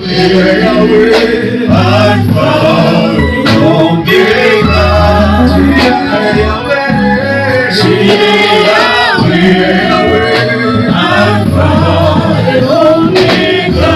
Yahweh, Alpha, Omega, Yahweh, Yahweh, Alpha, Omega,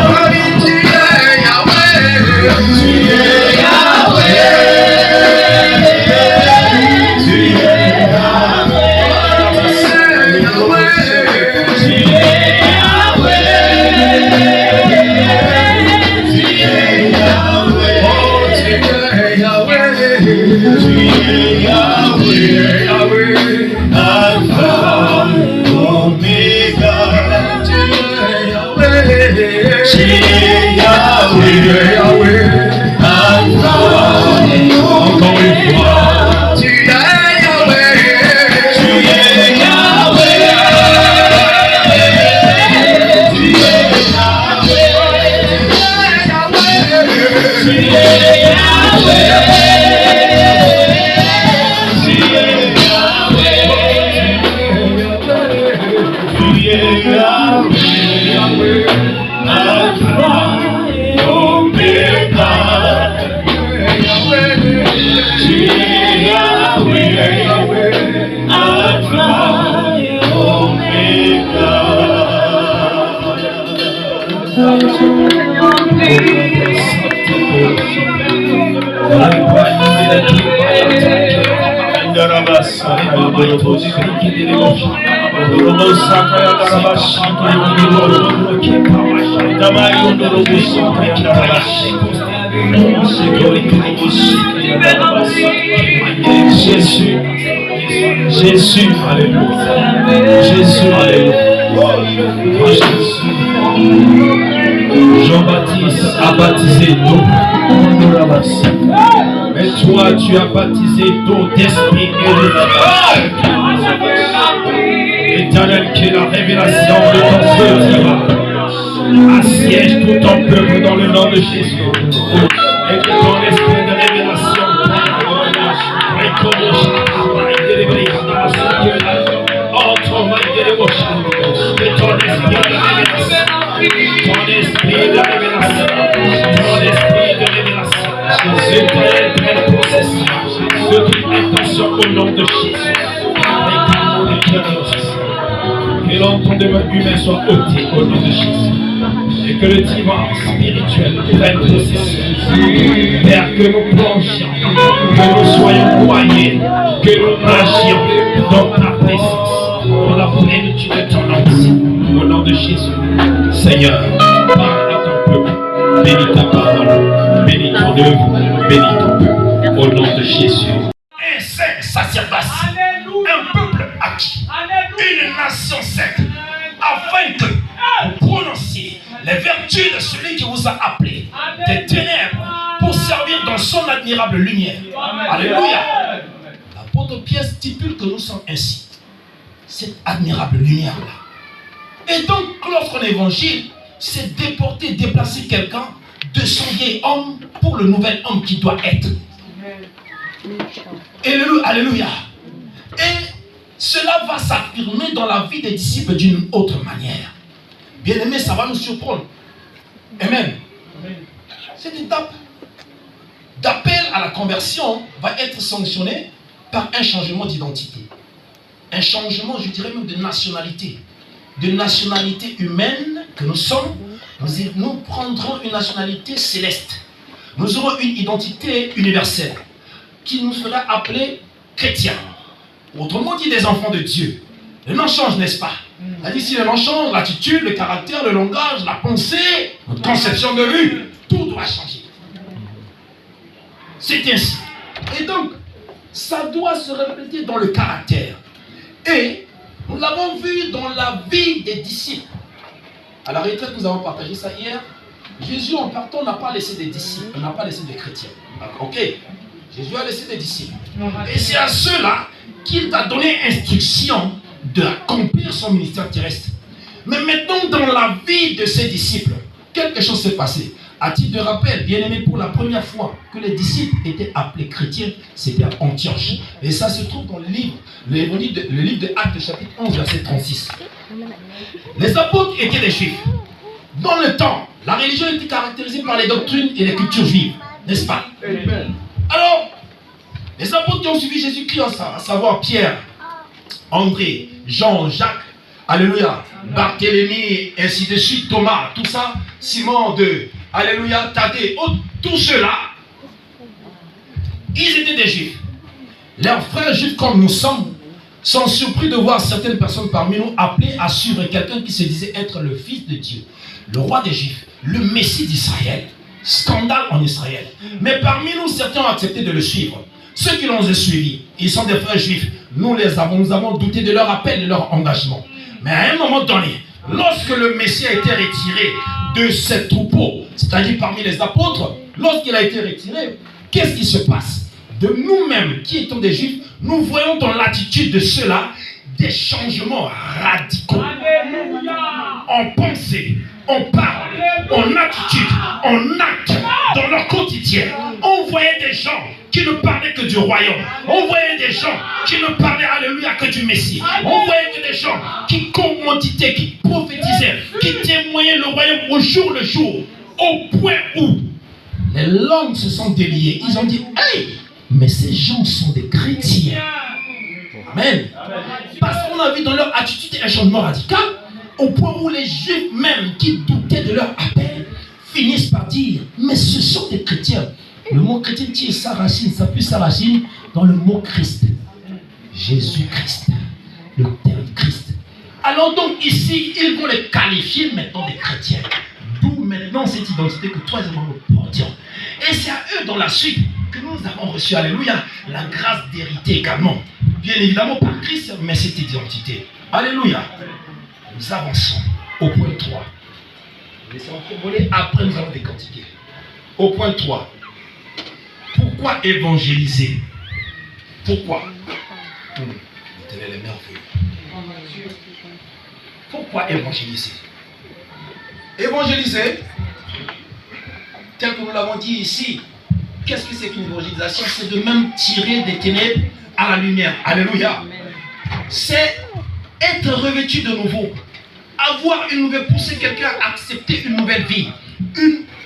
Jésus, Jésus, alléluia. Jésus, alléluia. Jean-Baptiste a baptisé d'eau. Mais toi, tu as baptisé d'eau, d'esprit et de feu. Éternel, que la révélation de ton feu divin assiège tout ton peuple dans le nom de Jésus. Et que ton esprit de révélation au nom de Jésus. Que l'entendement humain soit ôté au nom de Jésus. Et que le divin spirituel prenne possession. Père, que nous plongions, que nous soyons noyés, que nous nagions dans ta présence, dans la plénitude de ton nom. Au nom de Jésus. Seigneur, parle à ton peuple. Bénis ta parole. Bénis ton œuvre. Bénis ton peuple. Au nom de Jésus. Un saint sacerdoce, un peuple acquis, une nation sainte, afin que vous prononciez les vertus de celui qui vous a appelé des ténèbres pour servir dans son admirable lumière. Alléluia. L'apôtre Pierre stipule que nous sommes ainsi, cette admirable lumière-là. Et donc, lorsqu'on évangile, c'est déporter, déplacer quelqu'un de son vieil homme pour le nouvel homme qui doit être. Alléluia. Et cela va s'affirmer dans la vie des disciples d'une autre manière. Bien aimé, ça va nous surprendre. Amen. Cette étape d'appel à la conversion va être sanctionnée par un changement d'identité. Un changement, je dirais même de nationalité. De nationalité humaine que nous sommes, nous prendrons une nationalité céleste. Nous aurons une identité universelle qui nous fera appeler chrétiens. Autrement dit, des enfants de Dieu. Le nom change, n'est-ce pas? C'est-à-dire, si le nom change, l'attitude, le caractère, le langage, la pensée, notre conception de vue, tout doit changer. C'est ainsi. Et donc, ça doit se refléter dans le caractère. Et nous l'avons vu dans la vie des disciples. À la retraite, nous avons partagé ça hier. Jésus, en partant, n'a pas laissé des disciples, n'a pas laissé des chrétiens. Ok? Jésus a laissé des disciples. Et c'est à ceux-là qu'il t'a donné instruction d'accomplir son ministère terrestre. Mais maintenant, dans la vie de ses disciples, quelque chose s'est passé. À titre de rappel, bien aimé, pour la première fois que les disciples étaient appelés chrétiens, c'était à Antioche. Et ça se trouve dans le livre de Actes, chapitre 11, verset 36. Les apôtres étaient des juifs. Dans le temps, La religion était caractérisée par les doctrines et les cultures juives, n'est-ce pas? Alors, les apôtres qui ont suivi Jésus-Christ, à savoir Pierre, André, Jean, Jacques, alléluia, Barthélemy, ainsi de suite, Thomas, tout ça, Simon de, alléluia, Thaddée, tous ceux-là, ils étaient des juifs. Leurs frères juifs comme nous sommes sont surpris de voir certaines personnes parmi nous appelées à suivre quelqu'un qui se disait être le fils de Dieu, le roi des juifs, le messie d'Israël. Scandale en Israël. Mais parmi nous, certains ont accepté de le suivre. Ceux qui l'ont suivi, ils sont des frères juifs. Nous avons douté de leur appel, de leur engagement. Mais à un moment donné, lorsque le Messie a été retiré de ce troupeau, c'est-à-dire parmi les apôtres, lorsqu'il a été retiré, qu'est-ce qui se passe? De nous-mêmes, qui étions des juifs, nous voyons dans l'attitude de ceux-là des changements radicaux. En pensée, en parole, en attitude, en acte, dans leur quotidien. On voyait des gens qui ne parlaient que du royaume. On voyait des gens qui ne parlaient, alléluia, que du Messie. On voyait que des gens qui commanditaient, qui prophétisaient, qui témoignaient le royaume au jour le jour. Au point où les langues se sont déliées. Ils ont dit, hey, mais ces gens sont des chrétiens. Amen. Parce qu'on a vu dans leur attitude un changement radical, au point où les juifs même qui doutaient de leur appel finissent par dire, mais ce sont des chrétiens. Le mot chrétien tire sa racine, s'appuie sa racine dans le mot Christ. Jésus-Christ. Le terme Christ. Alors donc ici, ils vont les qualifier maintenant des chrétiens. D'où maintenant cette identité que toi et moi nous portions. Et c'est à eux dans la suite que nous avons reçu, alléluia, la grâce d'hériter également. Bien évidemment par Christ, mais cette identité. Alléluia. Nous avançons au point 3. Laissons voler, après nous allons décortiquer. Au point 3. Pourquoi évangéliser? Pourquoi? Tenez les merveilles. Pourquoi évangéliser? Évangéliser, tel que nous l'avons dit ici, qu'est-ce que c'est qu'une évangélisation? C'est de même tirer des ténèbres à la lumière. Alléluia. C'est être revêtu de nouveau. Avoir une nouvelle, pousser quelqu'un à accepter une nouvelle vie.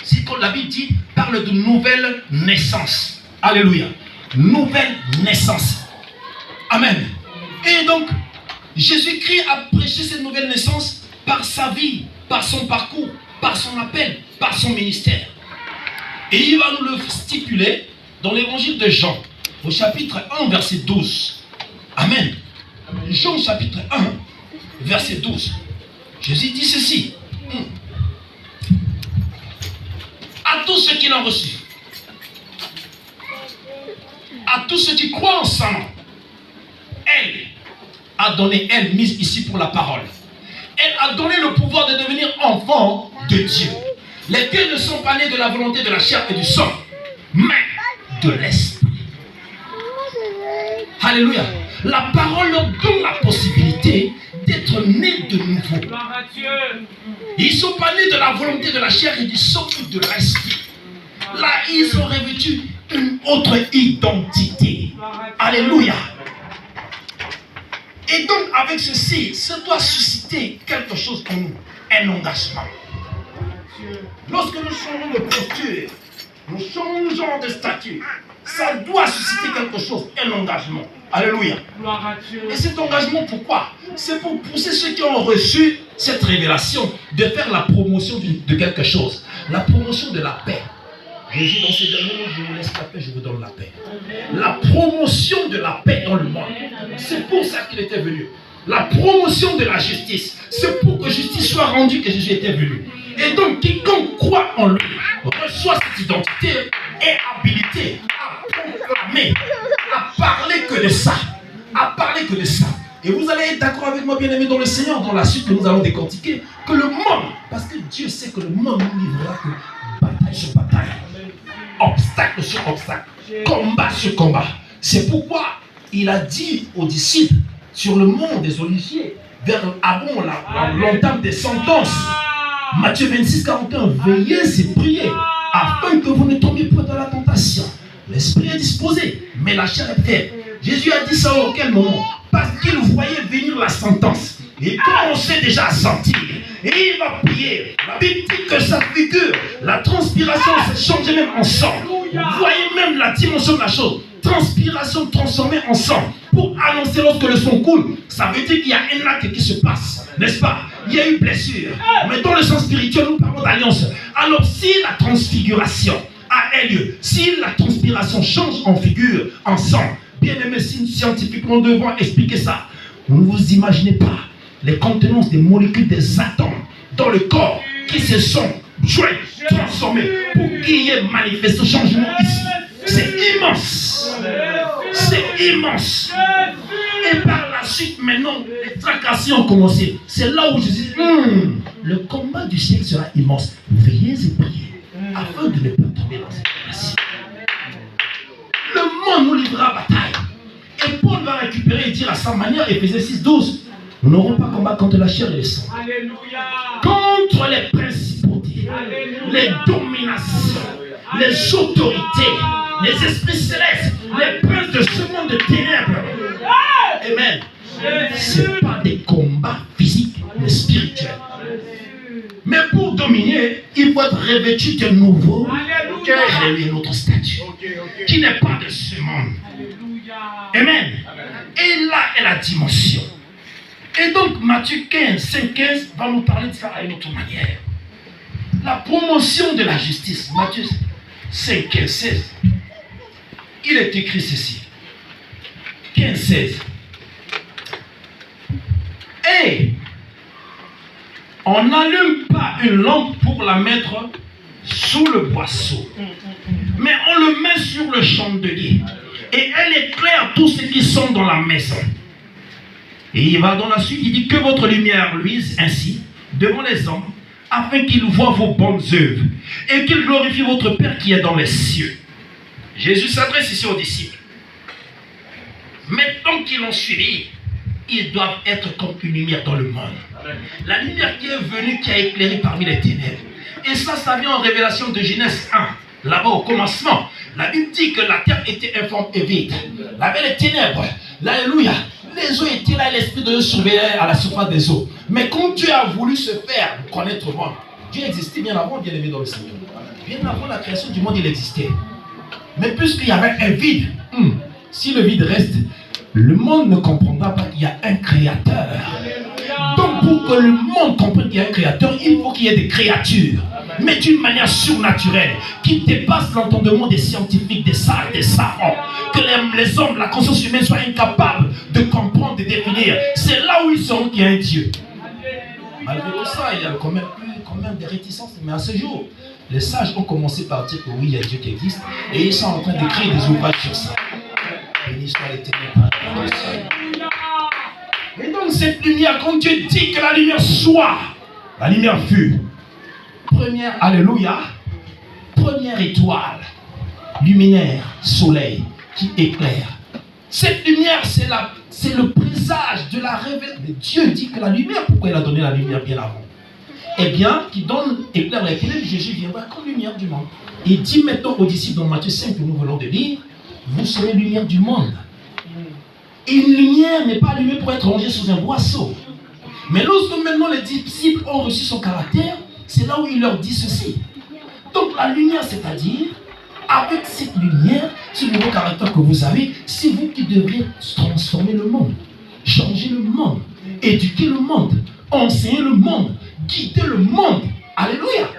C'est comme la Bible dit, parle de nouvelle naissance. Alléluia. Nouvelle naissance. Amen. Et donc, Jésus-Christ a prêché cette nouvelle naissance par sa vie, par son parcours, par son appel, par son ministère. Et il va nous le stipuler dans l'évangile de Jean, au chapitre 1, verset 12. Amen. Jean, chapitre 1, verset 12. Jésus dit ceci. À tous ceux qui l'ont reçu, à tous ceux qui croient en son nom, elle a donné, elle mise ici pour la parole, elle a donné le pouvoir de devenir enfant de Dieu, lesquels ne sont pas nés de la volonté de la chair et du sang, mais de l'esprit. Alléluia. La parole leur donne la possibilité d'être nés de nouveau. Ils ne sont pas nés de la volonté de la chair et du sang, mais de l'esprit. Là, ils ont revêtu une autre identité. Alléluia. Et donc, avec ceci, ça doit susciter quelque chose en nous, un engagement. Lorsque nous changeons de posture, nous changeons de statut, ça doit susciter quelque chose, un engagement. Alléluia. Et cet engagement, pourquoi? C'est pour pousser ceux qui ont reçu cette révélation de faire la promotion de quelque chose. La promotion de la paix. Jésus, dans ces derniers mots, je vous laisse la paix, je vous donne la paix. La promotion de la paix dans le monde. C'est pour ça qu'il était venu. La promotion de la justice. C'est pour que justice soit rendue que Jésus était venu. Et donc, quiconque croit en lui reçoit cette identité et habilité à proclamer, à parler que de ça. À parler que de ça. Et vous allez être d'accord avec moi, bien-aimés, dans le Seigneur, dans la suite que nous allons décortiquer, que le monde, parce que Dieu sait que le monde nous livrera que bataille sur bataille, obstacle sur obstacle, combat sur combat. C'est pourquoi il a dit aux disciples sur le mont des Oliviers, vers avant l'entame des sentences, Matthieu 26, 41, veillez et priez afin que vous ne tombiez pas dans la tentation. L'esprit est disposé, mais la chair est faible. Jésus a dit ça à quel moment? Parce qu'il voyait venir la sentence. Et commençait déjà à sentir Et il va prier. La Bible dit que sa figure, la transpiration s'est changée même en sang. Vous voyez même la dimension de la chose. Transpiration transformée en sang. Pour annoncer lorsque le sang coule, ça veut dire qu'il y a un acte qui se passe. N'est-ce pas? Il y a eu blessure. Mais dans le sens spirituel, nous parlons d'alliance. Alors si la transfiguration a lieu, si la transpiration change en figure, en sang, bien aimé, scientifiquement nous devons expliquer ça. Vous ne vous imaginez pas les contenances des molécules des atomes dans le corps qui se sont joints, transformés pour qu'il y ait manifesté changement ici. C'est immense. C'est immense. Et par la suite, maintenant, les tracasseries ont commencé. C'est là où je dis, le combat du siècle sera immense. Veillez et priez afin de ne pas tomber dans cette relation. Le monde nous livrera bataille. Et Paul va récupérer et dire à sa manière, Éphésiens 6:12, nous n'aurons pas combat contre la chair et le sang. Contre les principautés, les dominations, les autorités, les esprits célestes, les princes de ce monde de ténèbres. Amen. Ce n'est pas des combats physiques, mais spirituels. Mais pour dominer, il faut être revêtu de nouveau. Quel est notre statut qui n'est pas de ce monde. Amen. Et là est la dimension. Et donc Matthieu 15, 5-15 va nous parler de ça à une autre manière. La promotion de la justice. Matthieu 5, 15, 16. Il est écrit ceci. 15, 16. Et on n'allume pas une lampe pour la mettre sous le boisseau, mais on le met sur le chandelier et elle éclaire tous ceux qui sont dans la maison. Et il va dans la suite, il dit que votre lumière luise ainsi devant les hommes, afin qu'ils voient vos bonnes œuvres et qu'ils glorifient votre Père qui est dans les cieux. Jésus s'adresse ici aux disciples. Maintenant qu'ils l'ont suivi, ils doivent être comme une lumière dans le monde. La lumière qui est venue, qui a éclairé parmi les ténèbres. Et ça vient en révélation de Genèse 1. Là-bas au commencement, la Bible dit que la terre était informe et vide. Il y avait les ténèbres. Alléluia. Les eaux étaient là et l'Esprit de Dieu surveillait à la surface des eaux. Mais quand Dieu a voulu se faire connaître au monde, Dieu existait bien avant, bien aimé dans le Seigneur. Bien avant la création du monde, il existait. Mais puisqu'il y avait un vide, si le vide reste, le monde ne comprendra pas qu'il y a un créateur. Donc pour que le monde comprenne qu'il y a un créateur, il faut qu'il y ait des créatures, mais d'une manière surnaturelle, qui dépasse l'entendement des scientifiques, des sages, des savants. Que les hommes, la conscience humaine soient incapables de comprendre, de définir. C'est là où ils sauront qu'il y a un Dieu. Malgré tout ça, il y a quand même des réticences. Mais à ce jour, les sages ont commencé par dire que oui, il y a Dieu qui existe. Et ils sont en train d'écrire des ouvrages sur ça. Béni soit l'Éternel. Et donc cette lumière, quand Dieu dit que la lumière soit, la lumière fut. Première, alléluia, première étoile, luminaire, soleil, qui éclaire. Cette lumière, c'est le présage de la révélation. Dieu dit que la lumière, pourquoi il a donné la lumière bien avant? Eh bien, qui donne, éclaire les ténèbres, Jésus viendra comme lumière du monde. Il dit maintenant aux disciples dans Matthieu 5 que nous venons de lire, vous serez lumière du monde. Et une lumière n'est pas allumée pour être rangée sous un boisseau. Mais lorsque maintenant les disciples ont reçu son caractère, c'est là où il leur dit ceci. Donc la lumière, c'est-à-dire, avec cette lumière, ce nouveau caractère que vous avez, c'est vous qui devrez transformer le monde, changer le monde, éduquer le monde, enseigner le monde, guider le monde. Alléluia.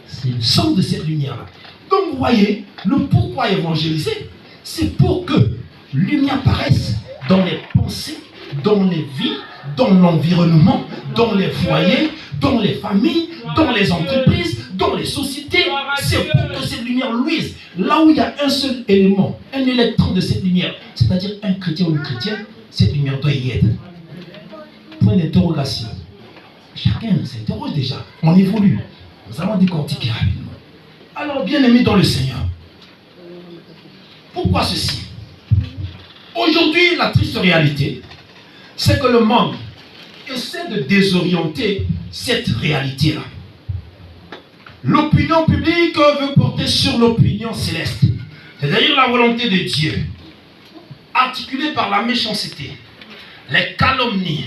C'est le sens de cette lumière-là. Donc vous voyez, le pourquoi évangéliser, c'est pour que lumière paraisse dans les pensées, dans les vies, dans l'environnement, dans les foyers, dans les familles, dans les entreprises, dans les sociétés. C'est pour que cette lumière luise. Là où il y a un seul élément, un électron de cette lumière, c'est-à-dire un chrétien ou une chrétienne, cette lumière doit y être. Point d'interrogation. Chacun s'interroge déjà. On évolue. Nous allons décortiquer rapidement. Alors, bien-aimés dans le Seigneur, pourquoi ceci? Aujourd'hui, la triste réalité, c'est que le monde essaie de désorienter cette réalité-là. L'opinion publique veut porter sur l'opinion céleste, c'est-à-dire la volonté de Dieu, articulée par la méchanceté, les calomnies,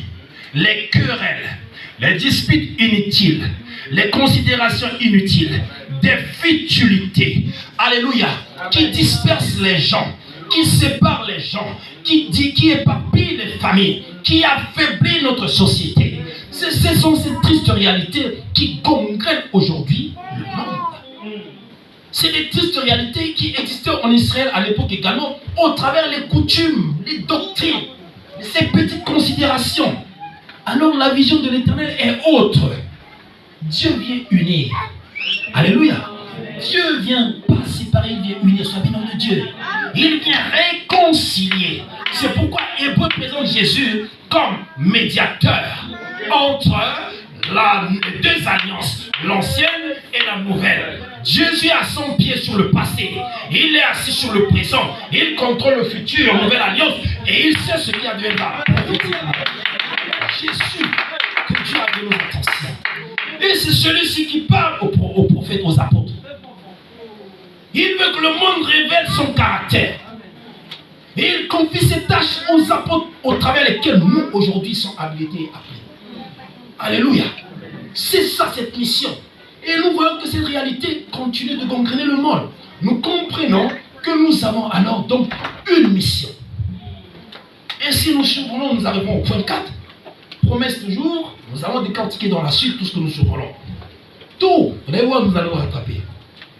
les querelles, les disputes inutiles, les considérations inutiles, des futilités, alléluia, qui dispersent les gens, qui séparent les gens, qui éparpillent les familles, qui affaiblit notre société. Ce sont ces tristes réalités qui gangrènent aujourd'hui le monde. C'est des tristes réalités qui existaient en Israël à l'époque également, au travers les coutumes, les doctrines, ces petites considérations. Alors la vision de l'Éternel est autre. Dieu vient unir. Alléluia. Dieu vient pas séparer, il vient unir. Sois bien de Dieu. Il vient réconcilier. C'est pourquoi Hébreu présente Jésus comme médiateur entre les deux alliances, l'ancienne et la nouvelle. Jésus a son pied sur le passé, il est assis sur le présent, il contrôle le futur, la nouvelle alliance, et il sait ce qui adviendra. Jésus, que Dieu a donné aux attentions. Et c'est celui-ci qui parle aux prophètes, aux apôtres. Il veut que le monde révèle son caractère. Et il confie ses tâches aux apôtres au travers lesquels nous aujourd'hui sommes habilités et appelés. Alléluia. C'est ça cette mission. Et nous voyons que cette réalité continue de gangréner le monde. Nous comprenons que nous avons alors donc une mission. Et si nous survolons, nous arrivons au point 4. Promesse toujours, nous allons décortiquer dans la suite tout ce que nous survolons. Tout, vous allez voir, nous allons rattraper.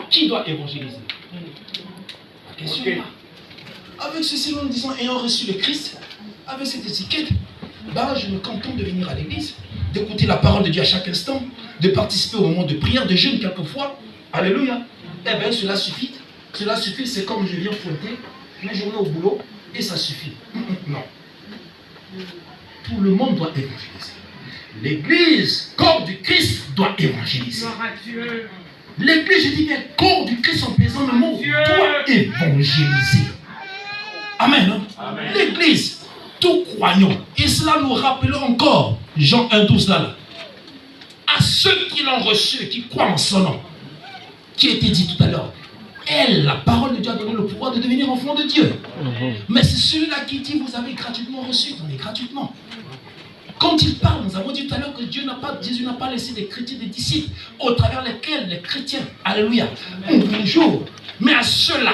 Qui doit évangéliser? La question est là. Avec ceci, nous disons, ayant reçu le Christ, avec cette étiquette, je me contente de venir à l'église, d'écouter la parole de Dieu à chaque instant, de participer au moment de prière, de jeûne quelquefois. Alléluia. Eh bien, cela suffit. Cela suffit, c'est comme je viens pointer mes journées au boulot et ça suffit. Non. Tout le monde doit évangéliser. L'église, corps du Christ, doit évangéliser. L'église, je dis bien, corps du Christ en plaisant le mot, doit évangéliser. Amen. Amen. L'église, tout croyant, et cela nous rappelle encore, Jean 1,12 là, à ceux qui l'ont reçu, qui croient en son nom, qui a été dit tout à l'heure, elle, la parole de Dieu a donné le pouvoir de devenir enfant de Dieu. Mais c'est celui-là qui dit, vous avez gratuitement reçu, donnez gratuitement. Quand il parle, nous avons dit tout à l'heure que Jésus n'a pas laissé des chrétiens, des disciples, au travers lesquels les chrétiens, alléluia, ont vu le jour. Mais à ceux-là,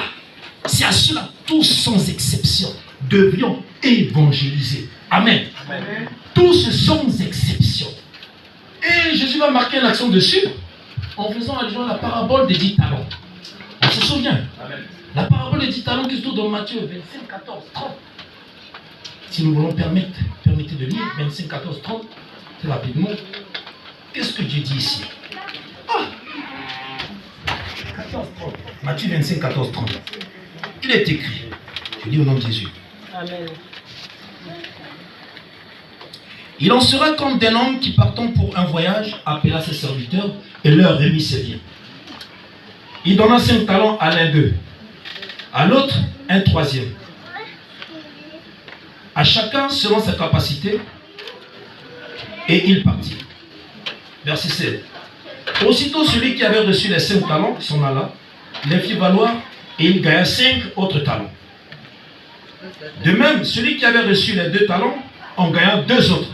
c'est à ceux-là, tous sans exception, devions évangéliser. Amen. Amen. Tous sans exception. Et Jésus va marquer l'accent dessus en faisant allusion à la parabole des 10 talents. On se souvient. Amen. La parabole des 10 talents qui se trouve dans Matthieu 25, 14, 30. Si nous voulons permettez de lire 25, 14, 30, très rapidement. Qu'est-ce que Dieu dit ici? 14, 30. Matthieu 25, 14, 30. Il est écrit, je lis au nom de Jésus. Amen. Il en sera comme d'un homme qui partant pour un voyage appela ses serviteurs et leur remit ses biens. Il donna 5 talents à l'un d'eux, à l'autre un troisième, à chacun selon sa capacité, et il partit. Verset 7. Aussitôt celui qui avait reçu les 5 talents s'en alla, les fit valoir, et il gagna 5 autres talents. De même, celui qui avait reçu les 2 talents en gagna 2 autres.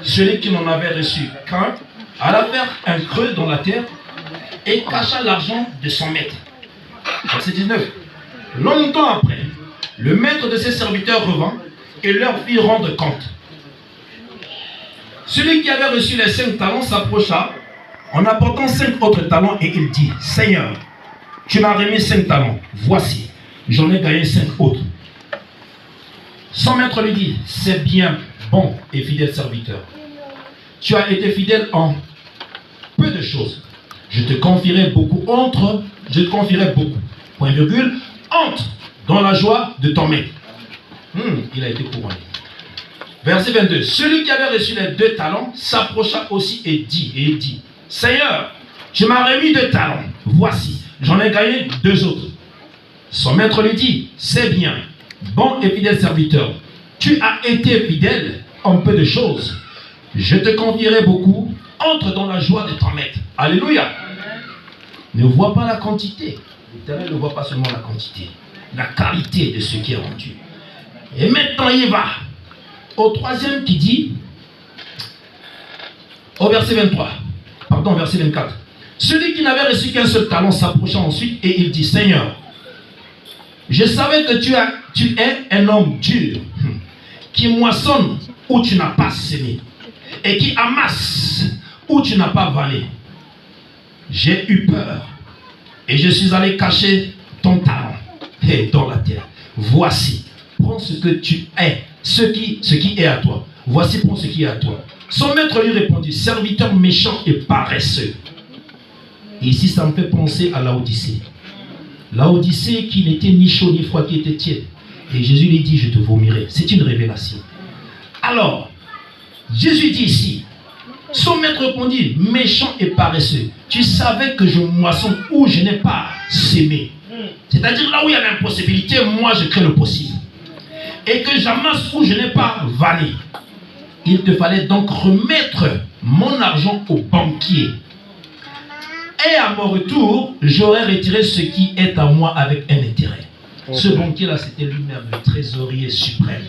Celui qui n'en avait reçu qu'un alla faire un creux dans la terre et cacha l'argent de son maître. Verset 19. Longtemps après, le maître de ses serviteurs revint et leur fit rendre compte. Celui qui avait reçu les 5 talents s'approcha en apportant 5 autres talents et il dit, Seigneur, tu m'as remis 5 talents, voici, j'en ai gagné 5 autres. Son maître lui dit, c'est bien, bon et fidèle serviteur. Tu as été fidèle en peu de choses. Je te confierai beaucoup, point virgule, entre dans la joie de ton maître. Il a été couronné. Verset 22. Celui qui avait reçu les 2 talents s'approcha aussi et dit, Seigneur, tu m'as remis 2 talents, voici, j'en ai gagné 2 autres. Son maître lui dit, c'est bien, bon et fidèle serviteur, tu as été fidèle en peu de choses. Je te confierai beaucoup, entre dans la joie de ton maître. Alléluia. Amen. Ne vois pas la quantité. L'Éternel ne voit pas seulement la quantité, la qualité de ce qui est rendu. Et maintenant il va au troisième qui dit, Au verset 23. Pardon, verset 24. Celui qui n'avait reçu qu'un seul talent s'approcha ensuite et il dit, Seigneur, je savais que tu es un homme dur, qui moissonne où tu n'as pas semé, et qui amasse où tu n'as pas vanné. J'ai eu peur, et je suis allé cacher ton talent dans la terre. Voici, prends ce que tu es, ce qui est à toi. Voici, prends ce qui est à toi. Son maître lui répondit, serviteur méchant et paresseux. Et ici, ça me fait penser à Laodicée. Laodicée qui n'était ni chaud ni froid, qui était tiède. Et Jésus lui dit, je te vomirai. C'est une révélation. Alors, Jésus dit ici, son maître répondit, méchant et paresseux, tu savais que je moissonne où je n'ai pas sémé. C'est-à-dire là où il y a l'impossibilité, moi je crée le possible. Et que j'amasse où je n'ai pas vanné. Il te fallait donc remettre mon argent au banquier. Et à mon retour, j'aurais retiré ce qui est à moi avec un intérêt. Ce banquier-là, c'était lui-même le trésorier suprême.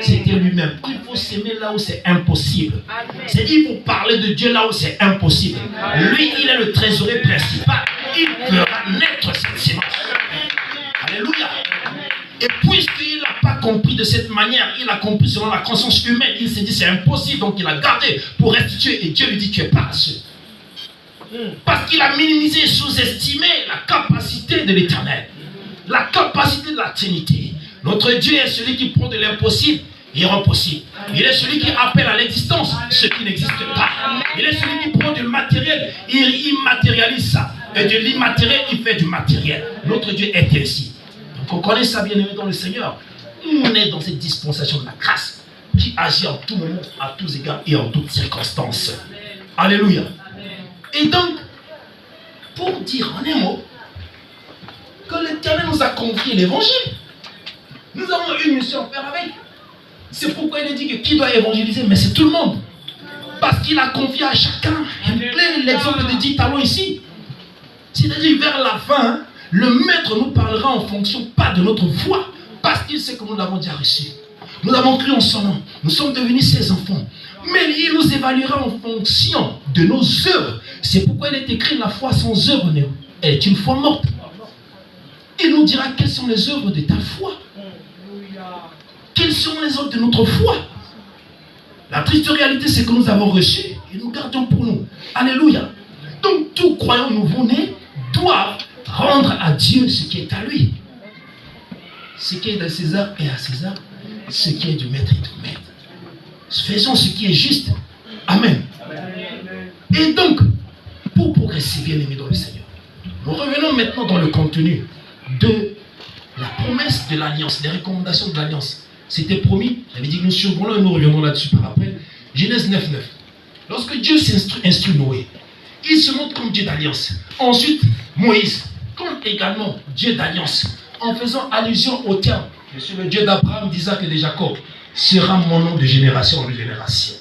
C'était lui-même. Il faut s'aimer là où c'est impossible. C'est-à-dire qu'il faut parler de Dieu là où c'est impossible. Lui, il est le trésorier principal. Il fera naître cette sémence. Alléluia. Et puisqu'il n'a pas compris de cette manière, il a compris selon la conscience humaine, il s'est dit c'est impossible, donc il a gardé pour restituer. Et Dieu lui dit tu es paresseux. Parce qu'il a minimisé et sous-estimé la capacité de l'Éternel, la capacité de la Trinité. Notre Dieu est celui qui prend de l'impossible et rend possible. Il est celui qui appelle à l'existence ce qui n'existe pas. Il est celui qui prend du matériel, il immatérialise ça. Et de l'immatériel, il fait du matériel. Notre Dieu est ainsi. Donc on connaît ça bien aimé dans le Seigneur. On est dans cette dispensation de la grâce qui agit en tout moment, à tous égards et en toutes circonstances. Alléluia. Et donc, pour dire en un mot, que l'Éternel nous a confié l'évangile, nous avons une mission à faire avec. C'est pourquoi il a dit que qui doit évangéliser, mais c'est tout le monde. Parce qu'il a confié à chacun. L'exemple des 10 talents ici. C'est-à-dire vers la fin, le maître nous parlera en fonction pas de notre foi, parce qu'il sait que nous l'avons déjà reçu. Nous avons cru en son nom. Nous sommes devenus ses enfants. Mais il nous évaluera en fonction de nos œuvres. C'est pourquoi il est écrit la foi sans œuvre est une foi morte. Il nous dira quelles sont les œuvres de ta foi. Quelles sont les œuvres de notre foi. La triste réalité, c'est que nous avons reçu et nous gardons pour nous. Alléluia. Donc, tout croyant nouveau-né doit rendre à Dieu ce qui est à lui. Ce qui est de César est à César. Ce qui est du maître est du maître. Faisons ce qui est juste. Amen. Et donc, pour progresser, bien aimé dans le Seigneur, nous revenons maintenant dans le contenu de la promesse de l'alliance, les recommandations de l'alliance. C'était promis, j'avais dit que nous survolons et nous reviendrons là-dessus par après. Genèse 9.9. Lorsque Dieu instruit Noé, il se montre comme Dieu d'alliance. Ensuite, Moïse, comme également Dieu d'alliance, en faisant allusion au terme, je suis le Dieu d'Abraham, d'Isaac et de Jacob, sera mon nom de génération en génération.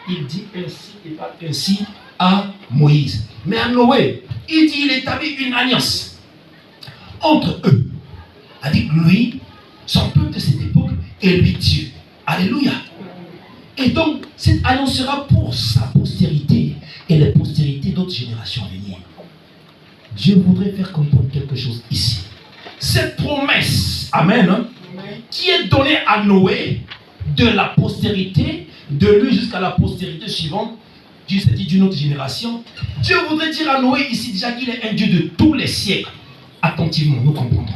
Il dit ainsi et pas ainsi à Moïse. Mais à Noé, il dit, il établit une alliance entre eux. Avec lui, son peuple de cette époque, et lui Dieu. Alléluia. Et donc, cette alliance sera pour sa postérité et les postérités d'autres générations à venir. Dieu voudrait faire comprendre quelque chose ici. Cette promesse, amen, hein, qui est donnée à Noé, de la postérité, de lui jusqu'à la postérité suivante, Dieu s'est dit d'une autre génération. Dieu voudrait dire à Noé ici déjà qu'il est un Dieu de tous les siècles. Attentivement, nous comprendrons.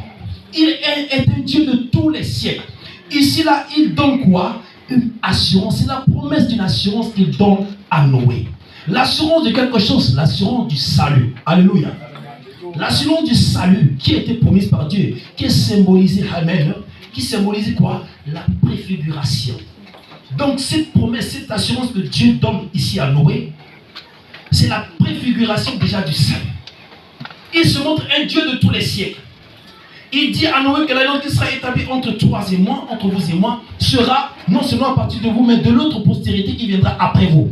Il est un Dieu de tous les siècles. Ici, là, il donne quoi? Une assurance. C'est la promesse d'une assurance qu'il donne à Noé. L'assurance de quelque chose, l'assurance du salut. Alléluia. L'assurance du salut qui a été promise par Dieu, qui est symbolisée, amen, qui symbolise quoi? La préfiguration. Donc cette promesse, cette assurance que Dieu donne ici à Noé, c'est la préfiguration déjà du salut. Il se montre un Dieu de tous les siècles. Il dit à Noé que l'alliance qui sera établie entre toi et moi, entre vous et moi, sera non seulement à partir de vous, mais de l'autre postérité qui viendra après vous.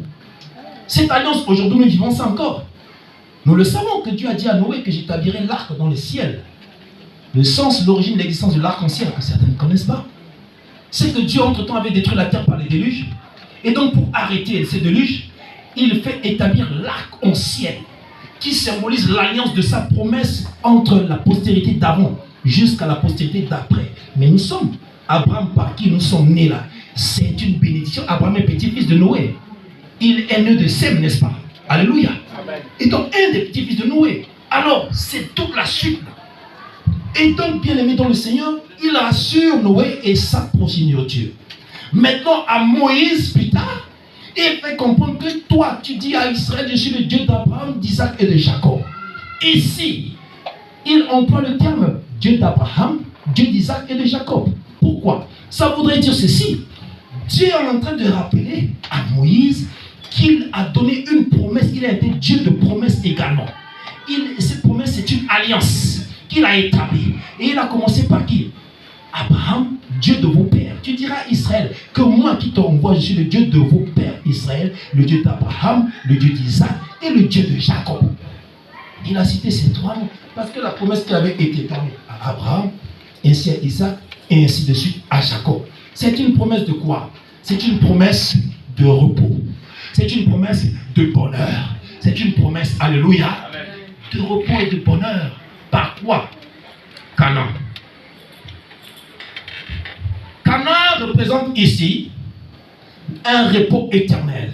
Cette alliance, aujourd'hui, nous vivons ça encore. Nous le savons que Dieu a dit à Noé que j'établirai l'arc dans le ciel. Le sens, l'origine, l'existence de l'arc-en-ciel, que certains ne connaissent pas, c'est que Dieu, entre-temps, avait détruit la terre par les déluges. Et donc, pour arrêter ces déluges, il fait établir l'arc-en-ciel qui symbolise l'alliance de sa promesse entre la postérité d'avant jusqu'à la postérité d'après. Mais nous sommes, Abraham par qui nous sommes nés là, c'est une bénédiction. Abraham est petit-fils de Noé. Il est né de Sem, n'est-ce pas? Alléluia. Et donc un des petits-fils de Noé. Alors, c'est toute la suite. Et donc, bien aimé dans le Seigneur, il rassure Noé et sa progéniture. Maintenant, à Moïse, plus tard, il fait comprendre que toi, tu dis à Israël, je suis le Dieu d'Abraham, d'Isaac et de Jacob. Ici, il emploie le terme Dieu d'Abraham, Dieu d'Isaac et de Jacob. Pourquoi? Ça voudrait dire ceci. Dieu est en train de rappeler à Moïse qu'il a donné une promesse. Il a été Dieu de promesse également. Cette promesse, c'est une alliance qu'il a établie. Et il a commencé par qui? Abraham, Dieu de vos pères. Tu diras à Israël que moi qui t'envoie, je suis le Dieu de vos pères Israël, le Dieu d'Abraham, le Dieu d'Isaac et le Dieu de Jacob. Il a cité ces trois noms parce que la promesse qui avait été donnée à Abraham, ainsi à Isaac et ainsi de suite à Jacob. C'est une promesse de quoi? C'est une promesse de repos. C'est une promesse de bonheur. C'est une promesse, alléluia, de repos et de bonheur. Par quoi? Canaan. Canaan représente ici un repos éternel.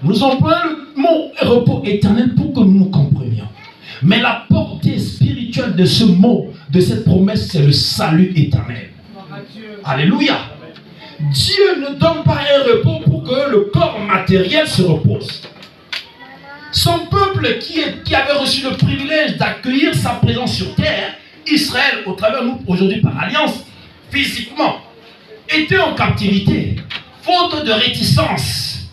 Nous employons le mot repos éternel pour que nous nous comprenions. Mais la portée spirituelle de ce mot, de cette promesse, c'est le salut éternel. Alléluia. Dieu ne donne pas un repos pour que le corps matériel se repose. Son peuple qui avait reçu le privilège d'accueillir sa présence sur terre, Israël, au travers de nous aujourd'hui par alliance, physiquement, était en captivité, faute de réticence,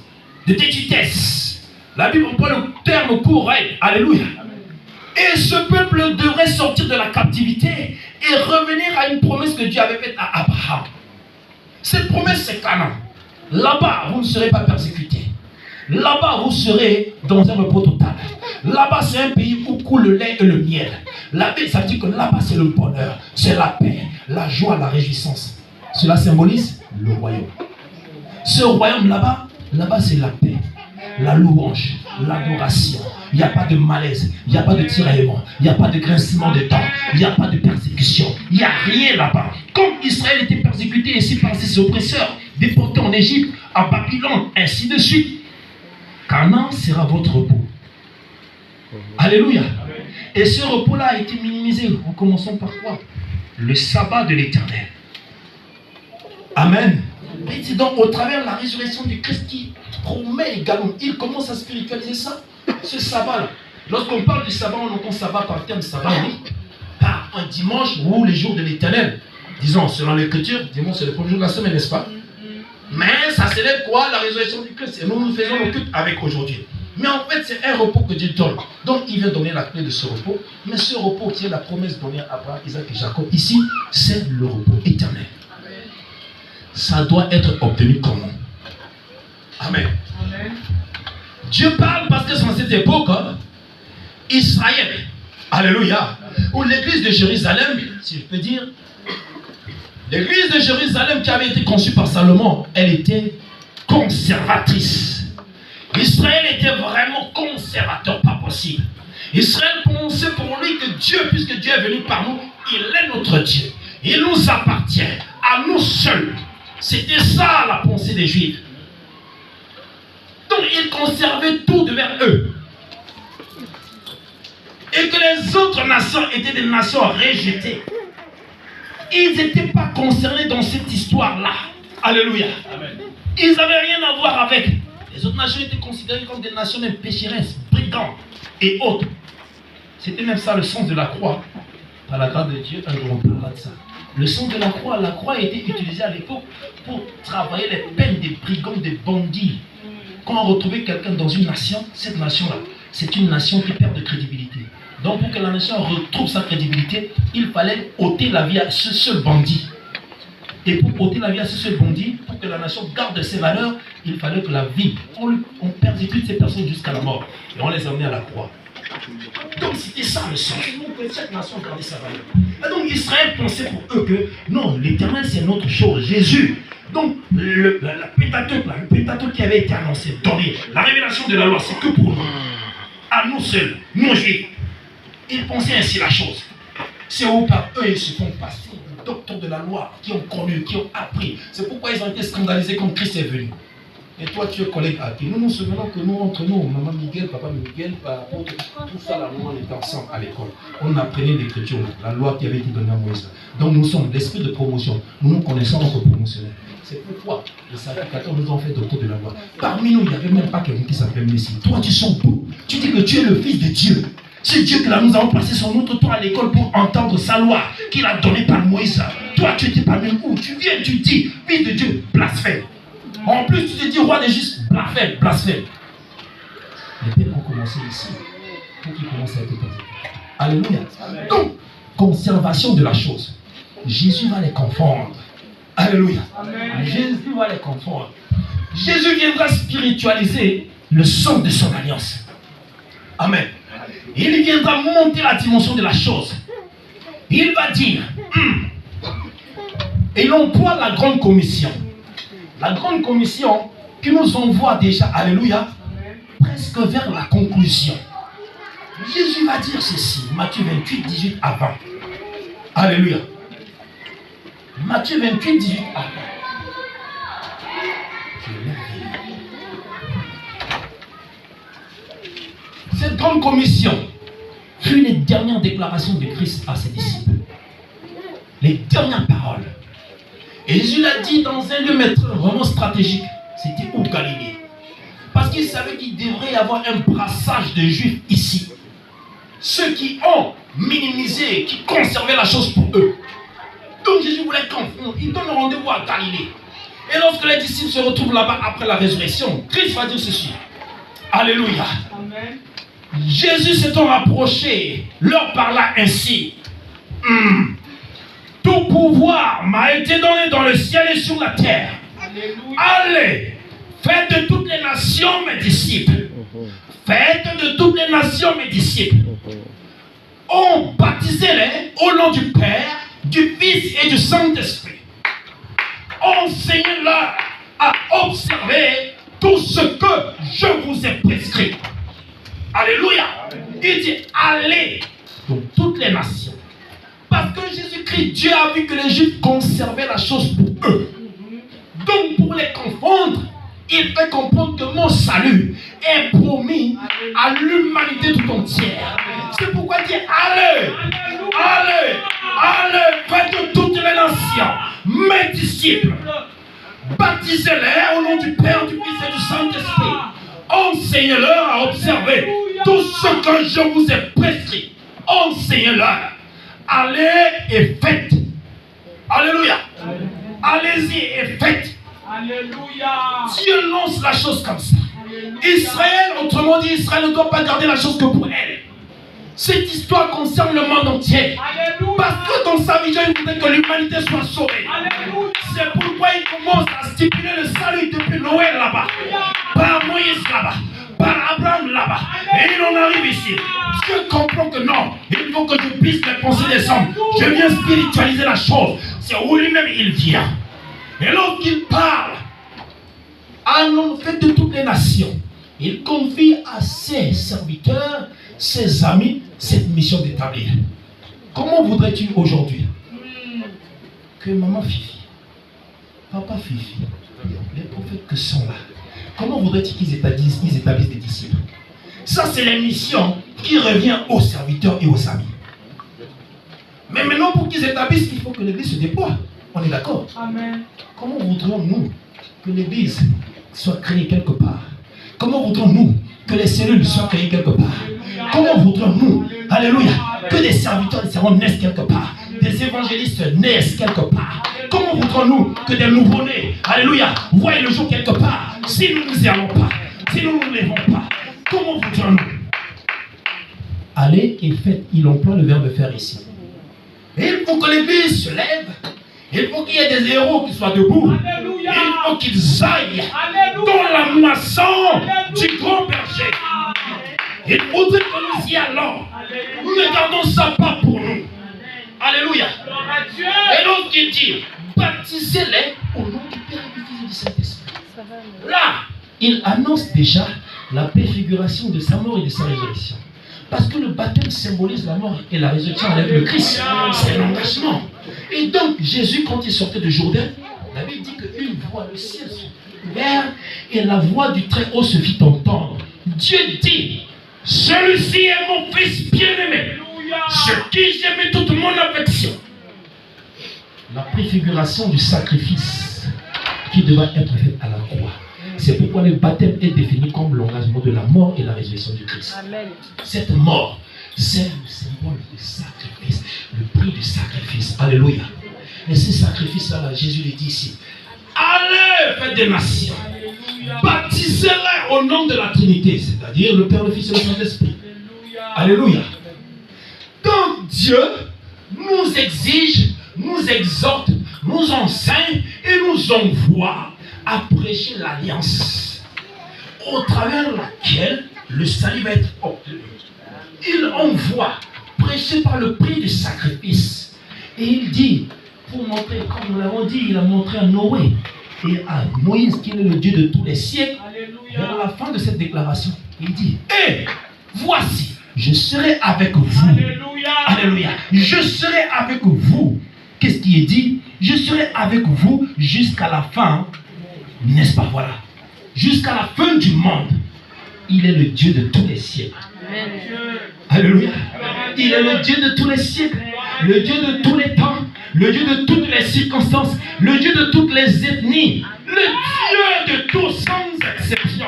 de tétitesse. La Bible emploie le terme court, alléluia. Et ce peuple devrait sortir de la captivité et revenir à une promesse que Dieu avait faite à Abraham. Cette promesse, c'est Canaan. Là-bas, vous ne serez pas persécutés. Là-bas, vous serez dans un repos total. Là-bas, c'est un pays où coule le lait et le miel. Là-bas, ça veut dire que là-bas, c'est le bonheur, c'est la paix, la joie, la réjouissance. Cela symbolise le royaume. Ce royaume là-bas, c'est la paix, la louange, l'adoration. Il n'y a pas de malaise, il n'y a pas de tiraillement, il n'y a pas de grincement de dents, il n'y a pas de persécution. Il n'y a rien là-bas. Comme Israël était persécuté ici par ses oppresseurs, déporté en Égypte, à Babylone, ainsi de suite. Canaan sera votre repos. Alléluia. Et ce repos-là a été minimisé. En commençant par quoi? Le sabbat de l'Éternel. Amen. Et donc, au travers de la résurrection du Christ qui promet également, il commence à spiritualiser ça, ce sabbat-là. Lorsqu'on parle du sabbat, on entend sabbat par le terme sabbat, oui, par un dimanche ou les jours de l'Éternel. Disons, selon l'Écriture, dimanche c'est le premier jour de la semaine, n'est-ce pas? Mais ça célèbre quoi? La résurrection du Christ. Et nous faisons le culte avec aujourd'hui. Mais en fait, c'est un repos que Dieu donne. Donc, il vient donner la clé de ce repos. Mais ce repos qui est la promesse donnée à Abraham, Isaac et Jacob, ici, c'est le repos éternel. Ça doit être obtenu comment? Amen. Amen. Dieu parle parce que dans cette époque, Israël, alléluia, ou l'église de Jérusalem, si je peux dire, l'église de Jérusalem qui avait été conçue par Salomon, elle était conservatrice. Israël était vraiment conservateur, pas possible. Israël pensait pour lui que Dieu, puisque Dieu est venu par nous, il est notre Dieu. Il nous appartient, à nous seuls. C'était ça la pensée des Juifs. Donc ils conservaient tout devant eux. Et que les autres nations étaient des nations rejetées. Ils n'étaient pas concernés dans cette histoire-là. Alléluia. Amen. Ils n'avaient rien à voir avec. Les autres nations étaient considérées comme des nations même pécheresses, brigands et autres. C'était même ça le sens de la croix. Par la grâce de Dieu, un jour on parlera de ça. Le sens de la croix a été utilisée à l'époque pour travailler les peines des brigands, des bandits. Quand on retrouvait quelqu'un dans une nation, cette nation-là, c'est une nation qui perd de crédibilité. Donc pour que la nation retrouve sa crédibilité, il fallait ôter la vie à ce seul bandit. Et pour ôter la vie à ce seul bandit, pour que la nation garde ses valeurs, il fallait que la vie, on persécute ces personnes jusqu'à la mort. Et on les emmène à la croix. Donc c'était ça le sens. Donc chaque nation gardait sa valeur. Et donc Israël pensait pour eux que non, l'Éternel c'est une autre chose. Jésus. Donc le Pentateuque qui avait été annoncé, donné, la révélation de la loi, c'est que pour nous. À nous seuls, nous juifs. Ils pensaient ainsi la chose. C'est où par eux ils se font passer les docteurs de la loi, qui ont connu, qui ont appris. C'est pourquoi ils ont été scandalisés quand Christ est venu. Et toi, tu es collègue à qui? Nous nous souvenons que nous, entre nous, maman Miguel, papa Miguel, tout ça, là, nous, on était ensemble à l'école. On apprenait l'écriture, la loi qui avait été donnée à Moïse. Donc nous sommes l'esprit de promotion. Nous connaissons notre promotionnaire. C'est pourquoi les sacrificateurs nous ont fait docteur de la loi. Parmi nous, il n'y avait même pas quelqu'un qui s'appelait Messie. Toi, tu sens beau. Tu dis que tu es le fils de Dieu. C'est Dieu que là, nous avons passé son autre temps à l'école pour entendre sa loi qu'il a donnée par Moïse. Toi, tu étais parmi nous. Tu viens, tu dis, fils de Dieu, blasphème. En plus, tu te dis, roi des justes, blasphème, blasphème. Les peines ont commencé ici pour qu'ils commencent à être posés. Alléluia. Donc, conservation de la chose. Jésus va les confondre. Alléluia. Amen. Jésus va les confondre. Jésus viendra spiritualiser le sang de son alliance. Amen. Il viendra monter la dimension de la chose. Il va dire, et il emploie la grande commission. La grande commission qui nous envoie déjà, alléluia, presque vers la conclusion. Jésus va dire ceci, Matthieu 28, 18 à 20. Alléluia. Matthieu 28, 18 à 20. Cette grande commission fut les dernières déclarations de Christ à ses disciples. Les dernières paroles. Et Jésus l'a dit dans un lieu vraiment stratégique. C'était où Galilée. Parce qu'il savait qu'il devrait y avoir un brassage de juifs ici. Ceux qui ont minimisé, qui conservaient la chose pour eux. Donc Jésus voulait confondre. Il donne rendez-vous à Galilée. Et lorsque les disciples se retrouvent là-bas après la résurrection, Christ va dire ceci. Alléluia. Amen. Jésus s'étant rapproché, leur parla ainsi. Tout pouvoir m'a été donné dans le ciel et sur la terre. Alléluia. Allez, faites de toutes les nations mes disciples. Faites de toutes les nations mes disciples. Baptisez-les au nom du Père, du Fils et du Saint-Esprit. Enseignez-leur à observer tout ce que je vous ai prescrit. Alléluia. Il dit allez dans toutes les nations. Parce que Jésus-Christ, Dieu a vu que les Juifs conservaient la chose pour eux. Donc pour les confondre, il fait comprendre que mon salut est promis à l'humanité tout entière. C'est pourquoi il dit allez, allez, allez, faites de toutes les nations mes disciples. Baptisez-les au nom du Père, du Fils et du Saint-Esprit. Enseignez-leur à observer tout ce que je vous ai prescrit. Enseignez-leur. Allez et faites. Alléluia. Allez-y et faites. Alléluia. Dieu lance la chose comme ça. Alléluia. Israël, autrement dit, Israël ne doit pas garder la chose que pour elle. Cette histoire concerne le monde entier. Alléluia. Parce que dans sa vision, il voudrait que l'humanité soit sauvée. Alléluia. C'est pourquoi il commence à stipuler le salut depuis Noël là-bas, par Moïse là-bas, par Abraham là-bas. Et il en arrive ici. Dieu comprend que non, il faut que je puisse les pensées des hommes. Je viens spiritualiser la chose. C'est où lui-même il vient. Et lorsqu'il parle à l'homme fait de toutes les nations, il confie à ses serviteurs, ses amis, cette mission d'établir. Comment voudrais-tu aujourd'hui que maman Fifi, papa Fifi, les prophètes que sont là, comment voudrais-tu qu'ils établissent des disciples? Ça, c'est la mission qui revient aux serviteurs et aux amis. Mais maintenant, pour qu'ils établissent, il faut que l'église se déploie. On est d'accord? Amen. Comment voudrions-nous que l'église soit créée quelque part? Comment voudrions-nous que les cellules soient créées quelque part? Comment voudrions-nous, alléluia, que des serviteurs et des servantes naissent quelque part? Des évangélistes naissent quelque part? Comment voudrions-nous que des nouveau-nés, alléluia, voient le jour quelque part? Si nous ne nous y allons pas, si nous ne nous lèvons pas, comment voudrions-nous? Allez et faites, il emploie le verbe faire ici. Et il faut que l'église se lève. Il faut qu'il y ait des héros qui soient debout. Alléluia. Il faut qu'ils aillent. Alléluia. Dans la moisson du grand berger. Il voudrait que nous y allons. Nous ne gardons ça pas pour nous. Alléluia. Et lorsqu'il dit, baptisez-les au nom du Père et du Fils et du Saint-Esprit. Là, il annonce déjà la préfiguration de sa mort et de sa résurrection. Parce que le baptême symbolise la mort et la résurrection avec le Christ. C'est l'engagement. Et donc, Jésus, quand il sortait de Jourdain, la Bible dit qu'une voix, le ciel s'est ouvert et la voix du Très-Haut se fit entendre. Dieu dit, celui-ci est mon fils bien-aimé, sur qui j'ai mis toute mon affection. La préfiguration du sacrifice qui devra être fait à la croix. C'est pourquoi le baptême est défini comme l'engagement de la mort et la résurrection du Christ. Amen. Cette mort, c'est le symbole du sacrifice, le prix du sacrifice. Alléluia. Et ce sacrifice-là, Jésus le dit ici. Allez, faites des nations. Baptisez-les au nom de la Trinité, c'est-à-dire le Père, le Fils et le Saint-Esprit. Alléluia. Donc Dieu nous exige, nous exhorte, nous enseigne et nous envoie à prêcher l'alliance au travers de laquelle le salut va être obtenu. Il envoie prêcher par le prix du sacrifice. Et il dit, pour montrer, comme nous l'avons dit, il a montré à Noé et à Moïse qu'il est le Dieu de tous les siècles. Vers la fin de cette déclaration, il dit, voici, je serai avec vous. Alléluia. Alléluia. Je serai avec vous. Qu'est-ce qui est dit? Je serai avec vous jusqu'à la fin. N'est-ce pas? Voilà. Jusqu'à la fin du monde. Il est le Dieu de tous les siècles. Amen. Alléluia. Il est le Dieu de tous les siècles. Le Dieu de tous les temps. Le Dieu de toutes les circonstances. Le Dieu de toutes les ethnies. Le Dieu de tous sans exception.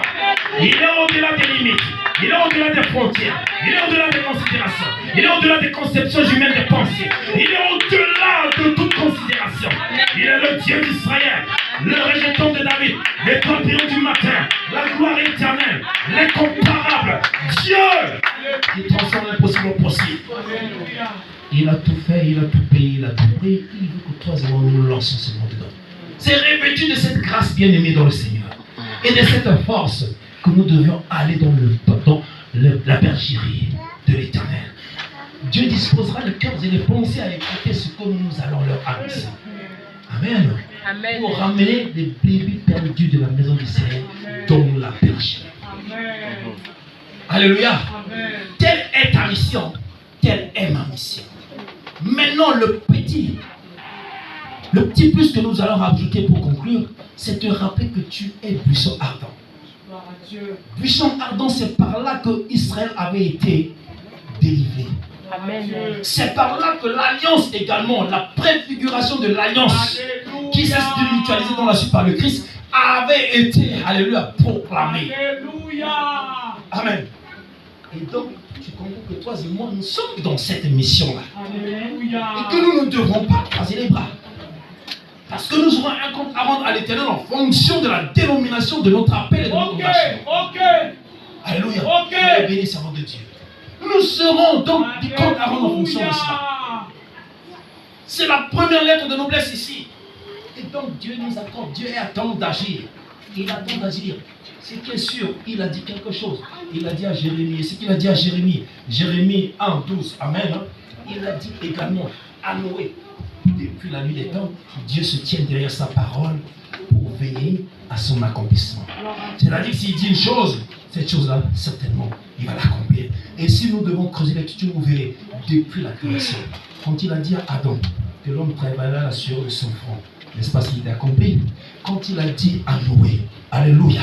Il est au-delà des limites. Il est au-delà des frontières. Il est au-delà des considérations. Il est au-delà des conceptions humaines des pensées. Il est au-delà de toute considération. Il est le Dieu d'Israël, le rejeton de David, les papillons du matin, la gloire éternelle, l'incomparable Dieu qui transforme l'impossible au possible. Il a tout fait, il a tout payé, il a tout pris. Il veut que toi et moi nous lançons ce monde dedans. C'est revêtu de cette grâce bien-aimée dans le Seigneur et de cette force que nous devions aller dans la bergerie de l'Éternel. Dieu disposera les cœurs et les pensées à écouter ce que nous allons leur annoncer. Amen. Amen. Pour ramener les bébés perdus de la maison d'Israël dans la bergerie. Alléluia. Amen. Telle est ta mission. Telle est ma mission. Maintenant, le petit plus que nous allons rajouter pour conclure, c'est te rappeler que tu es buisson ardent. Buisson ardent, c'est par là que Israël avait été délivré. Amen. C'est par là que l'alliance également, la préfiguration de l'alliance qui s'est spiritualisée dans la suite par le Christ, avait été, alléluia, proclamée. Alléluia. Amen. Et donc, tu comprends que toi et moi, nous sommes dans cette mission-là. Alléluia. Et que nous ne devons pas croiser les bras. Parce que nous aurons un compte à rendre à l'Éternel en fonction de la dénomination de notre appel et de notre engagement. Alléluia. Soyez bénis, servants de Dieu. Nous serons donc du compte à rendre en fonction de cela. C'est la première lettre de noblesse ici. Et donc Dieu nous accorde, Dieu est à temps d'agir. Il attend d'agir. Ce qui est sûr, il a dit quelque chose. Il a dit à Jérémie, ce qu'il a dit à Jérémie, Jérémie 1, 12, Amen. Il a dit également à Noé. Depuis la nuit des temps, Dieu se tient derrière sa parole pour veiller à son accomplissement. C'est-à-dire que s'il dit une chose, cette chose-là, certainement, il va l'accomplir. Et si nous devons creuser l'écriture, vous verrez, depuis la création, quand il a dit à Adam que l'homme travaillera la sueur de son front, n'est-ce pas ce qui est accompli? Quand il a dit à Noé, alléluia,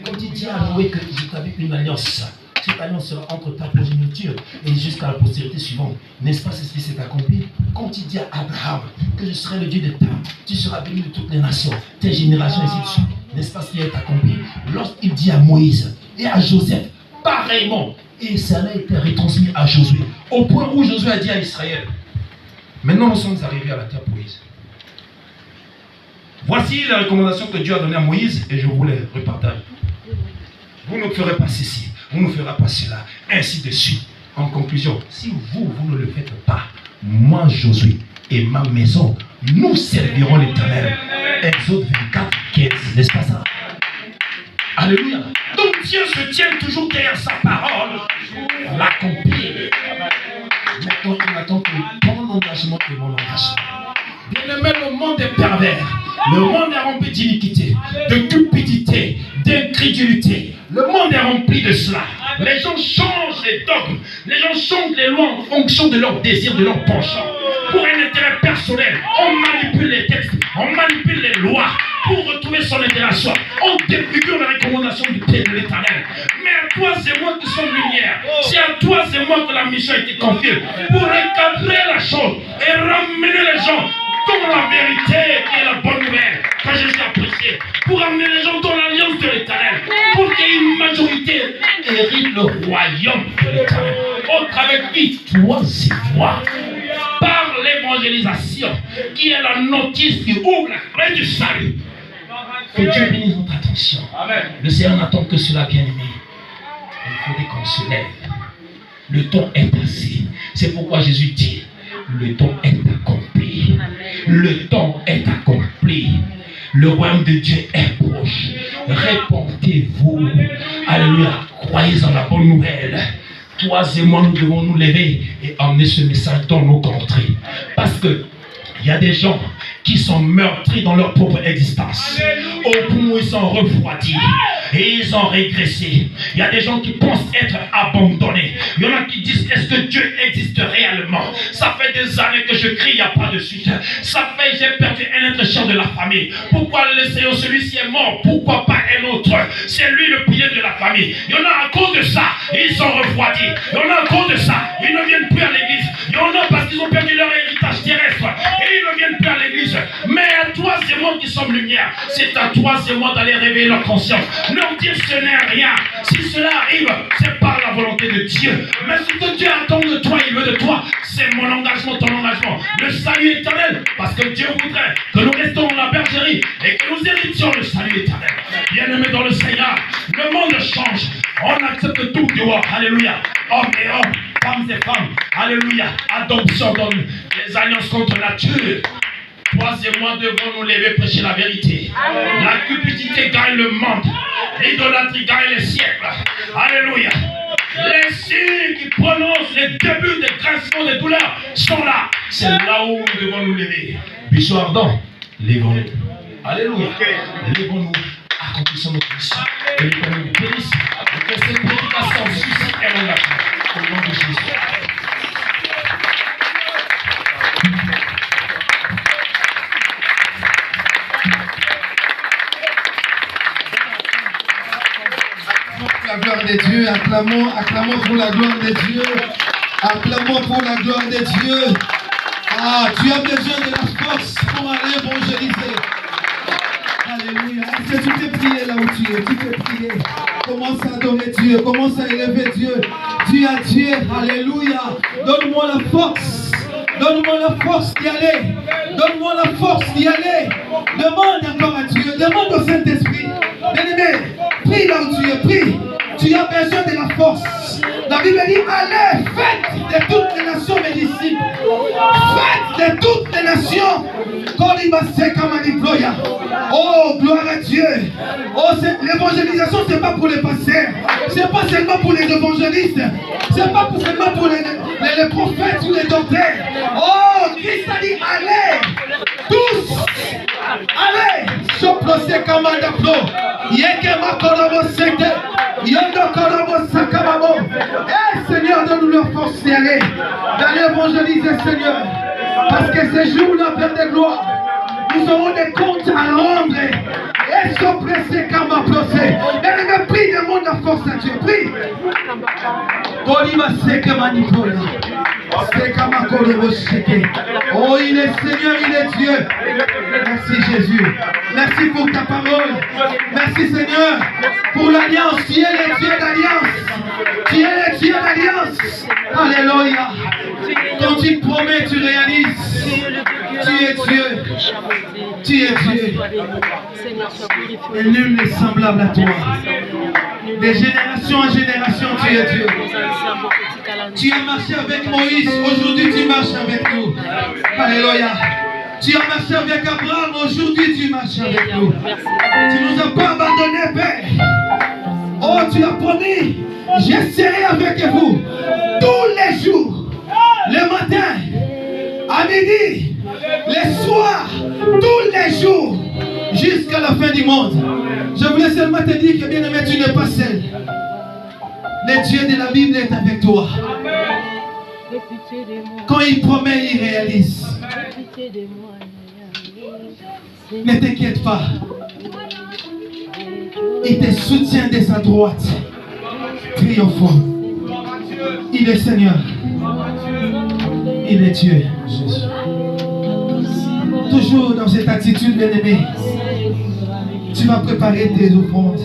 quand il dit à Noé que je t'avais une alliance, cette alliance sera entre ta progéniture et jusqu'à la postérité suivante. N'est-ce pas ce qui s'est accompli? Quand il dit à Abraham que je serai le Dieu de ta, tu seras béni de toutes les nations, tes générations, ainsi de suite. N'est-ce pas ce qui est accompli? Lorsqu'il dit à Moïse et à Joseph, pareillement, et cela a été retransmis à Josué, au point où Josué a dit à Israël, maintenant nous sommes arrivés à la terre promise. Voici la recommandation que Dieu a donnée à Moïse et je vous les repartage. Vous ne ferez pas ceci, vous ne ferez pas cela, ainsi de suite. En conclusion, si vous ne le faites pas, moi Josué et ma maison, nous servirons l'Éternel. Exode 24, 15, n'est-ce pas ça? Alléluia. Donc Dieu se tient toujours derrière sa parole pour l'accomplir. Maintenant, il attend que ton engagement et mon engagement. Bien-aimé, le monde est pervers. Le monde est rempli d'iniquité, de cupidité, d'incrédulité. Le monde est rempli de cela. Les gens changent les dogmes. Les gens changent les lois en fonction de leurs désirs, de leurs penchants. Pour un intérêt personnel, on manipule les textes, on manipule les lois pour retrouver son intérêt à soi. On défigure la recommandation du Père de l'Éternel. Mais à toi et moi qui sommes lumière, c'est à toi et moi que la mission a été confiée pour recadrer la chose et ramener les gens dans la vérité et la bonne nouvelle que Jésus a prêché, pour amener les gens dans l'alliance de l'Éternel, pour qu'il y ait une majorité hérite le royaume de l'Éternel. Au travers qui toi et moi, par l'évangélisation, qui est la notice qui ouvre la clé du salut. Que Dieu bénisse notre attention. Le Seigneur n'attend que cela, bien-aimé. Il faudrait qu'on se lève. Le temps est passé. C'est pourquoi Jésus dit, le temps est accompli. Le temps est accompli. Le royaume de Dieu est proche. Répondez-vous. Alléluia. Croyez en la bonne nouvelle. Toi et moi, nous devons nous lever et emmener ce message dans nos contrées. Parce que il y a des gens qui sont meurtris dans leur propre existence. Au point où ils sont refroidis et ils ont régressé. Il y a des gens qui pensent être abandonnés. Il y en a qui disent, est-ce que Dieu existe réellement? Ça fait des années que je crie, il n'y a pas de suite. Ça fait, j'ai perdu un être cher de la famille. Pourquoi le Seigneur, celui-ci est mort? Pourquoi pas un autre? C'est lui le pilier de la famille. Il y en a à cause de ça, ils sont refroidis. Il y en a à cause de ça, ils ne viennent plus à l'église. Il y en a parce qu'ils ont perdu leur héritage terrestre. Et ils ne viennent plus à l'église. Mais à toi et moi qui sommes lumière, c'est à toi et moi d'aller réveiller leur conscience. Leur dire ce n'est rien. Si cela arrive, c'est par la volonté de Dieu. Mais ce que Dieu attend de toi, il veut de toi, c'est mon engagement, ton engagement. Le salut éternel, parce que Dieu voudrait que nous restions dans la bergerie et que nous héritions le salut éternel. Bien-aimés dans le Seigneur, le monde change. On accepte tout dehors. Alléluia. Hommes et hommes, femmes et femmes. Alléluia. Adoption dans les alliances contre nature. Toi et moi devons nous lever, prêcher la vérité. Amen. La cupidité gagne le monde. L'idolâtrie gagne les siècles. Alléluia. Les signes qui prononcent les débuts des grincements, des douleurs sont là. C'est là où nous devons nous lever. Bichot ardent, levons-nous. Alléluia. Levons-nous. Accomplissons notre mission. Que l'Éternel nous bénisse. Et que cette prédication suscite un engagement. Au nom de Jésus. La gloire de Dieu, acclamons pour la gloire de Dieu. Acclamons pour la gloire de Dieu. Ah, tu as besoin de la force pour aller évangéliser. Alléluia. Est-ce que tu t'es prié là où tu es? Tu t'es prié. Commence à adorer Dieu. Commence à élever Dieu. Dis à Dieu, alléluia. Donne-moi la force. Donne-moi la force d'y aller. Donne-moi la force d'y aller. Demande encore à Dieu. Demande au Saint-Esprit. Bien-aimé, prie là où tu es. Prie. Tu as besoin de la force. La Bible dit, allez, faites de toutes les nations mes disciples. Faites de toutes les nations. Oh, gloire à Dieu. Oh, l'évangélisation, ce n'est pas pour les pasteurs. Ce n'est pas seulement pour les évangélistes. Ce n'est pas seulement pour les prophètes ou les docteurs. Oh, Christ a dit, allez, tous. Allez, soplosé kamanda pro. Yeke makorobo sete. Yondo korobo sakamabo. Eh, Seigneur, donne-nous leur force d'y aller. D'aller évangéliser, Seigneur. Parce que ces jours-là, Père de gloire, nous aurons des comptes à rendre. Et soplosé kamaplosé. Et le prie, demande la force à Dieu. Prie. Oh, il est Seigneur, il est Dieu. Merci Jésus. Merci pour ta parole. Merci Seigneur pour l'alliance. Tu es le Dieu d'alliance. Tu es le Dieu d'alliance. Alléluia. Quand tu promets, tu réalises. Tu es Dieu. Tu es Dieu. Et nul n'est semblable à toi. De génération en génération, tu es Dieu. Tu as marché avec Moïse. Aujourd'hui, tu marches avec nous. Alléluia. Tu as marché avec Abraham, aujourd'hui tu marches avec nous. Tu ne nous as pas abandonnés, Père. Oh, tu as promis, je serai avec vous tous les jours, le matin, à midi, le soir, tous les jours, jusqu'à la fin du monde. Je voulais seulement te dire que, bien-aimé, tu n'es pas seul. Le Dieu de la Bible est avec toi. Quand il promet, il réalise. Ne t'inquiète pas. Il te soutient de sa droite, triomphant. Il est Seigneur. Il est Dieu. Toujours dans cette attitude, bien-aimé, tu vas préparer tes offrandes.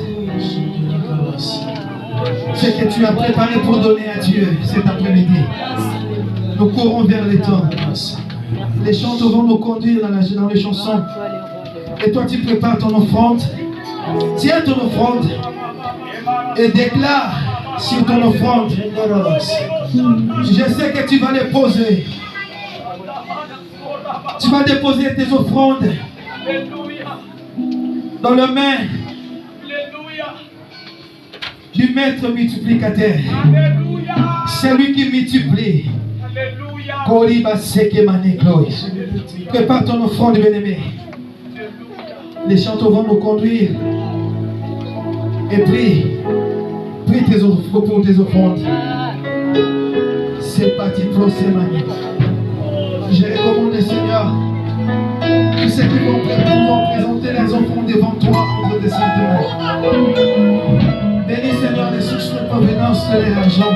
Ce que tu as préparé pour donner à Dieu cet après-midi. Nous courons vers les temps. Les chants vont nous conduire dans les chansons. Et toi, tu prépares ton offrande. Tiens ton offrande et déclare sur ton offrande. Je sais que tu vas les poser. Tu vas déposer tes offrandes dans les mains du maître multiplicateur. C'est lui qui multiplie. Prépare ton offrande, bien-aimé. Les chanteurs vont nous conduire. Et prie. Prie pour tes offrandes. C'est parti pour ces manières. Je recommande, Seigneur, tous ceux qui vont présenter les offrandes devant toi entre tes saintes mains. Bénis, Seigneur, les sources de provenance de l'argent.